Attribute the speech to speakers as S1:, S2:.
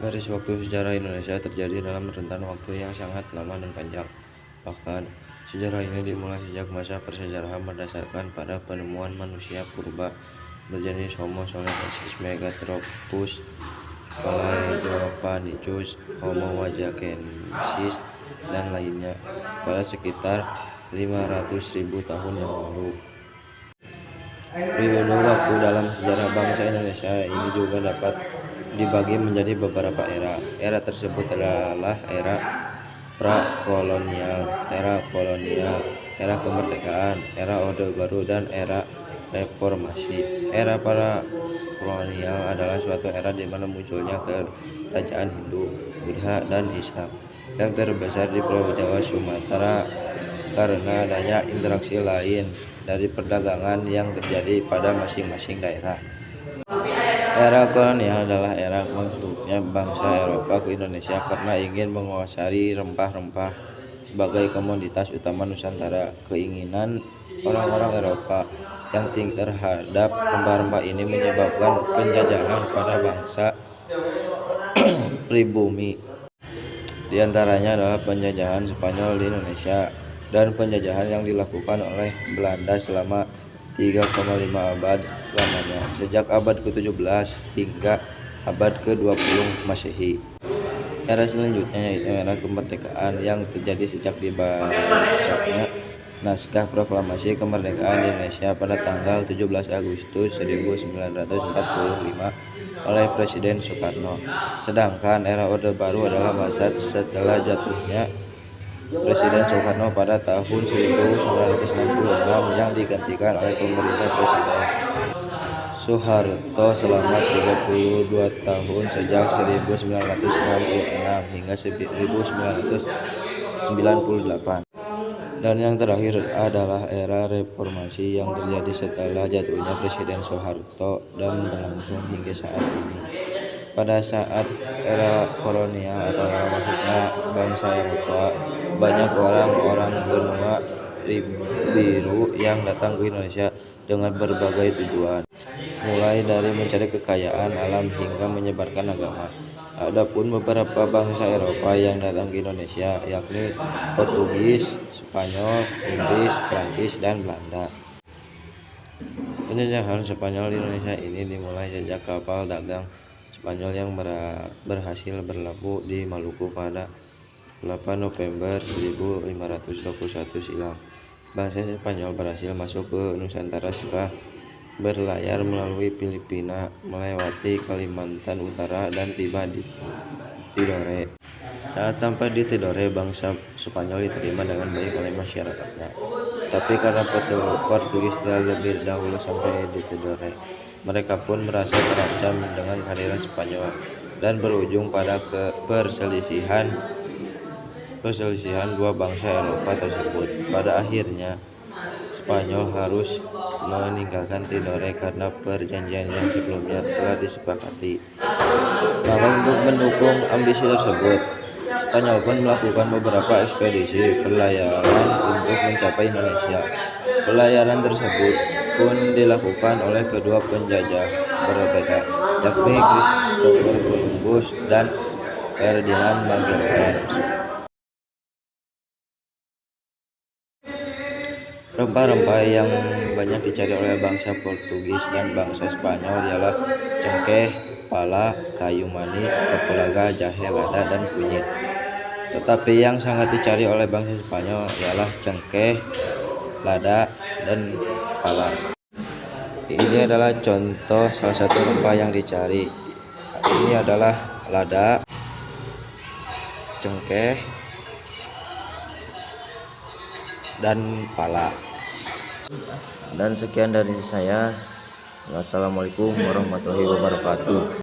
S1: Garis waktu sejarah Indonesia terjadi dalam rentan waktu yang sangat lama dan panjang. Bahkan, sejarah ini dimulai sejak masa persejarahan berdasarkan pada penemuan manusia purba berjenis Homo solstensis, Megathropus, Paleojapanicus, Homo wajackensis, dan lainnya pada sekitar 500.000 tahun yang lalu. Periode waktu dalam sejarah bangsa Indonesia ini juga dapat dibagi menjadi beberapa era. Era tersebut adalah era pra-kolonial, era kolonial, era kemerdekaan, era Orde Baru, dan era reformasi. Era pra-kolonial adalah suatu era di mana munculnya kerajaan Hindu, Buddha, dan Islam yang terbesar di Pulau Jawa, Sumatera karena adanya interaksi lain dari perdagangan yang terjadi pada masing-masing daerah. Era kolonial adalah era masuknya bangsa Eropa ke Indonesia karena ingin menguasai rempah-rempah sebagai komoditas utama Nusantara. Keinginan orang-orang Eropa yang tinggi terhadap rempah-rempah ini menyebabkan penjajahan pada bangsa pribumi. Di antaranya adalah penjajahan Spanyol di Indonesia dan penjajahan yang dilakukan oleh Belanda selama 3,5 abad lamanya, sejak abad ke-17 hingga abad ke-20 Masehi. Era selanjutnya yaitu era kemerdekaan yang terjadi sejak dibacanya naskah proklamasi kemerdekaan Indonesia pada tanggal 17 Agustus 1945 oleh Presiden Soekarno. Sedangkan era Orde Baru adalah masa setelah jatuhnya Presiden Soekarno pada tahun 1966 yang digantikan oleh pemerintah Presiden Soeharto selama 32 tahun sejak 1966 hingga 1998. Dan yang terakhir adalah era reformasi yang terjadi setelah jatuhnya Presiden Soeharto dan berlangsung hingga saat ini. Pada saat era kolonial atau era masuknya bangsa Eropa, banyak orang benua biru yang datang ke Indonesia dengan berbagai tujuan, mulai dari mencari kekayaan alam hingga menyebarkan agama. Adapun beberapa bangsa Eropa yang datang ke Indonesia yakni Portugis, Spanyol, Inggris, Prancis, dan Belanda. Penjajahan Spanyol di Indonesia ini dimulai sejak kapal dagang Spanyol yang berhasil berlabuh di Maluku pada 8 November 1521 silam. Bangsa Spanyol berhasil masuk ke Nusantara setelah berlayar melalui Filipina, melewati Kalimantan Utara, dan tiba di Tidore. Saat sampai di Tidore, bangsa Spanyol diterima dengan baik oleh masyarakatnya. Tapi karena Portugis telah lebih dahulu sampai di Tidore, mereka pun merasa terancam dengan kehadiran Spanyol dan berujung pada perselisihan dua bangsa Eropa tersebut. Pada akhirnya, Spanyol harus meninggalkan Tidore karena perjanjian yang sebelumnya telah disepakati. Maka untuk mendukung ambisi tersebut, Spanyol pun melakukan beberapa ekspedisi pelayaran untuk mencapai Indonesia. Pelayaran tersebut pun dilakukan oleh kedua penjajah berbeda, yakni Christopher Columbus dan Ferdinand Magellan. Rempah-rempah yang banyak dicari oleh bangsa Portugis dan bangsa Spanyol ialah cengkeh, pala, kayu manis, kapulaga, jahe, lada, dan kunyit. Tetapi yang sangat dicari oleh bangsa Spanyol ialah cengkeh, lada, dan pala. Ini adalah contoh salah satu rempah yang dicari. Ini adalah lada, cengkeh, dan pala. Dan sekian dari saya. Wassalamualaikum warahmatullahi wabarakatuh.